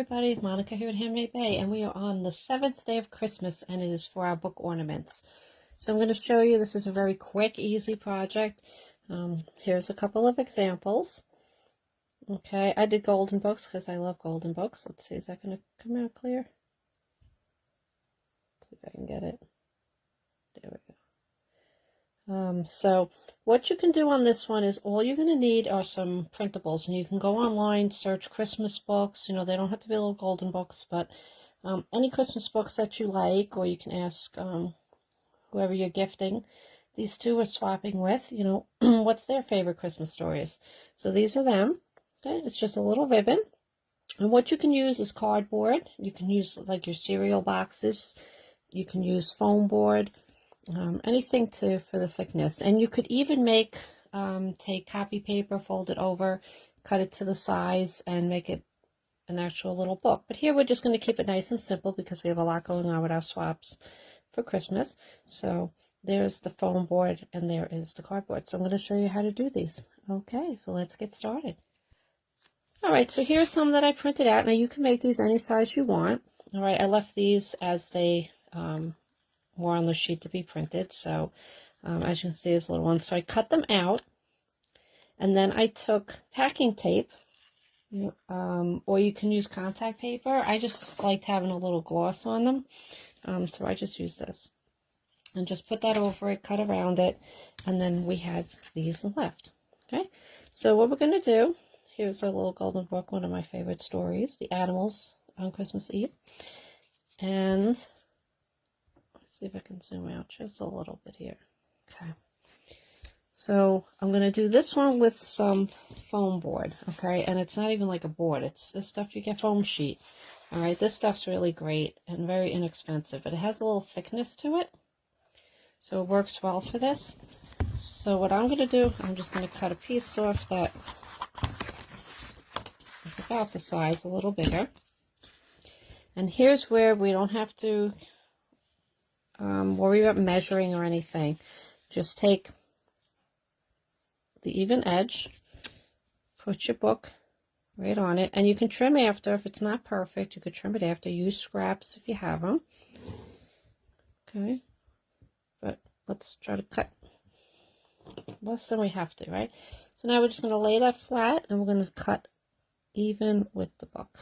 everybody, Monica here at Handmade Bay, and we are on the 7th day of Christmas, and it is for our book ornaments. So I'm going to show you, this is a very quick, easy project. Here's a couple of examples. Okay, I did golden books because I love golden books. Let's see, is that going to come out clear? Let's see if I can get it. There we go. So what you can do on this one is all you're going to need are some printables, and you can go online, search Christmas books. You know, they don't have to be little golden books, but any Christmas books that you like, or you can ask whoever you're gifting. These two are swapping with, you know, what's their favorite Christmas stories. So these are them. Okay, it's just a little ribbon. And what you can use is cardboard. You can use like your cereal boxes. You can use foam board. Anything for the thickness. And you could even make, take copy paper, fold it over, cut it to the size, and make it an actual little book. But here we're just going to keep it nice and simple because we have a lot going on with our swaps for Christmas. So there's the foam board and there is the cardboard. So I'm going to show you how to do these. Okay, so let's get started. Alright, so here's some that I printed out. Now you can make these any size you want. Alright, I left these as they were on the sheet to be printed. So as you can see, this little one. So I cut them out, and then I took packing tape, or you can use contact paper. I just liked having a little gloss on them, so I just use this and just put that over it, cut around it, and then we had these left. Okay, so what we're going to do, here's our little golden book, one of my favorite stories, the animals on Christmas Eve. And let's see if I can zoom out just a little bit here. Okay, so I'm going to do this one with some foam board. Okay, and it's not even like a board, it's this stuff you get, foam sheet. All right, this stuff's really great and very inexpensive, but it has a little thickness to it, so it works well for this. So what I'm going to do, I'm just going to cut a piece off that is about the size, a little bigger. And here's where we don't have to worry about measuring or anything. Just take the even edge, put your book right on it, and you can trim after. If it's not perfect, you could trim it after. Use scraps if you have them. Okay, but let's try to cut less than we have to, right? So now we're just going to lay that flat, and we're going to cut even with the book.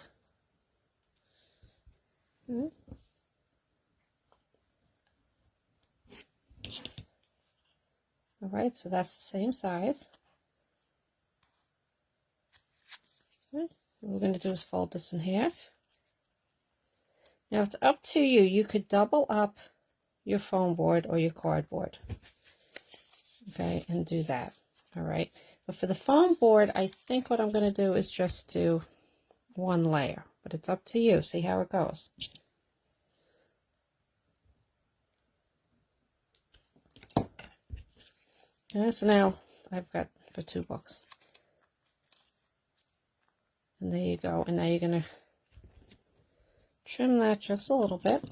Okay. All right, so that's the same size. All right, what we're going to do is fold this in half. Now it's up to you. You could double up your foam board or your cardboard. Okay, and do that. All right, but for the foam board, I think what I'm going to do is just do one layer, but it's up to you. See how it goes. Okay, so now I've got for 2 books. And there you go. And now you're going to trim that just a little bit.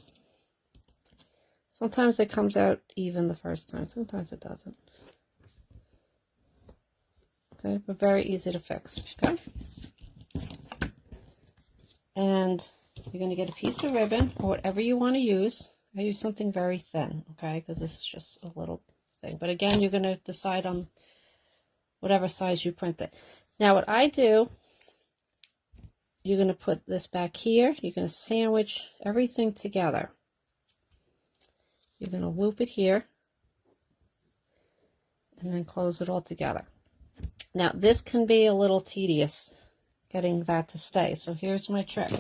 Sometimes it comes out even the first time. Sometimes it doesn't. Okay, but very easy to fix. Okay. And you're going to get a piece of ribbon or whatever you want to use. I use something very thin, okay, because this is just a little thing. But again, you're going to decide on whatever size you print it. Now what I do, you're going to put this back here. You're going to sandwich everything together. You're going to loop it here and then close it all together. Now this can be a little tedious getting that to stay. So here's my trick.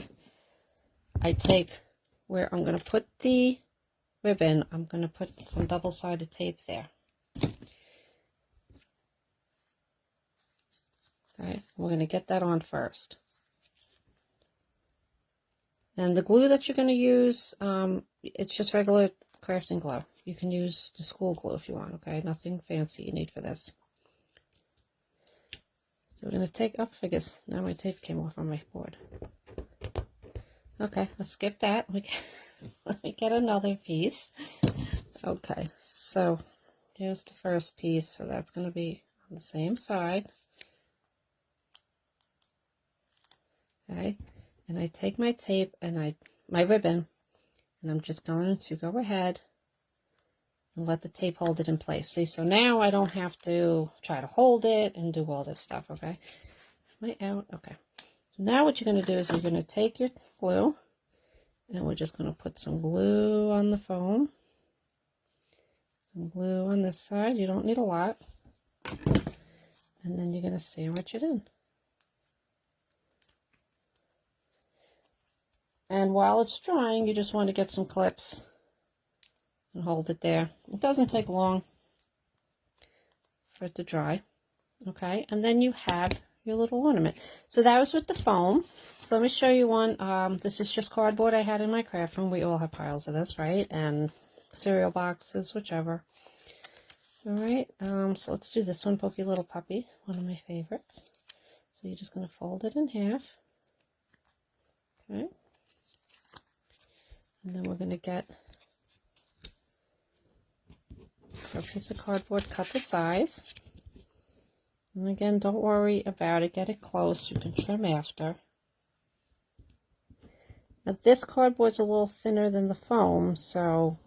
I take where I'm going to put the ribbon, I'm going to put some double-sided tape there. Okay, we're going to get that on first. And the glue that you're going to use, it's just regular crafting glue. You can use the school glue if you want, okay? Nothing fancy you need for this. So we're going to take, oh, I guess now my tape came off on my board. Okay, let's skip that. Let me get another piece. Okay, so here's the first piece. So that's going to be on the same side. Okay, And I take my tape and my ribbon, and I'm just going to go ahead and let the tape hold it in place. See, so now I don't have to try to hold it and do all this stuff, okay? Am I out? Okay. So now what you're going to do is you're going to take your glue, and we're just going to put some glue on the foam. Some glue on this side. You don't need a lot. And then you're going to sandwich it in. And while it's drying, you just want to get some clips and hold it there. It doesn't take long for it to dry. Okay, and then you have your little ornament. So that was with the foam. So let me show you one. This is just cardboard I had in my craft room. We all have piles of this, right? And cereal boxes, whichever. All right, so let's do this one, Pokey Little Puppy, one of my favorites. So you're just going to fold it in half. Okay. And then we're going to get a piece of cardboard, cut the size. And again, don't worry about it. Get it close. You can trim after. Now this cardboard's a little thinner than the foam, so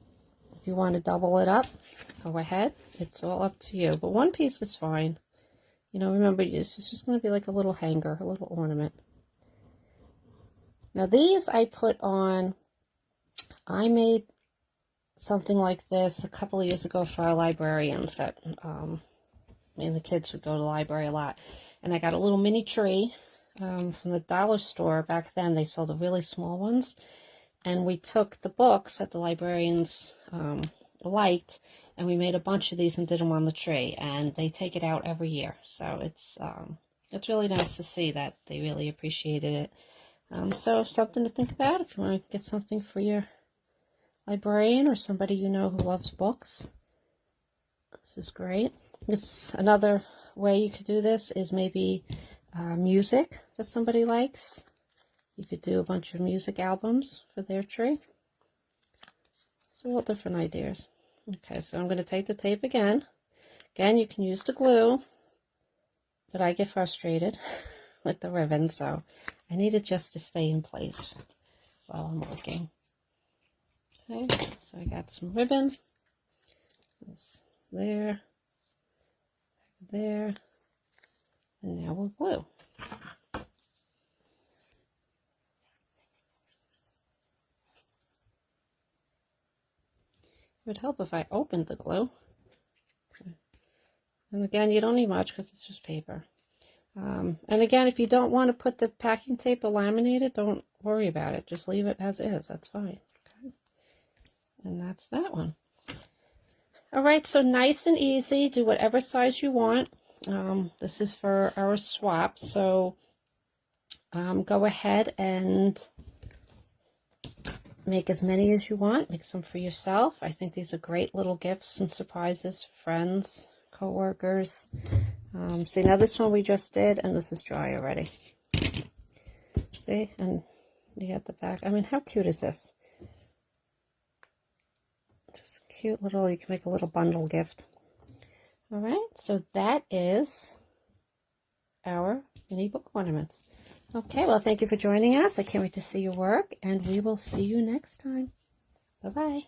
if you want to double it up, go ahead. It's all up to you. But one piece is fine. You know, remember, this is just going to be like a little hanger, a little ornament. Now these I put on, I made something like this a couple of years ago for our librarians that, me and the kids would go to the library a lot. And I got a little mini tree from the dollar store. Back then they sold the really small ones. And we took the books that the librarians liked, and we made a bunch of these and did them on the tree. And they take it out every year. So it's really nice to see that they really appreciated it. So something to think about if you want to get something for your librarian or somebody you know who loves books. This is great. It's another way you could do this is maybe music that somebody likes. You could do a bunch of music albums for their tree. So all different ideas. Okay, so I'm going to take the tape again. Again, you can use the glue, but I get frustrated with the ribbon, so I need it just to stay in place while I'm working. Okay, so I got some ribbon. This there, there, and now we'll glue. It would help if I opened the glue. Okay. And again, you don't need much because it's just paper. And again, if you don't want to put the packing tape or laminate it, don't worry about it. Just leave it as is. That's fine. Okay. And that's that one. All right, so nice and easy. Do whatever size you want. This is for our swap. So go ahead and make as many as you want. Make some for yourself. I think these are great little gifts and surprises for friends, co-workers. See, now this one we just did, and this is dry already. See, and you got the back. I mean, how cute is this? Just cute little, you can make a little bundle gift. All right, so that is our mini book ornaments. Okay, well, thank you for joining us. I can't wait to see your work, and we will see you next time. Bye-bye.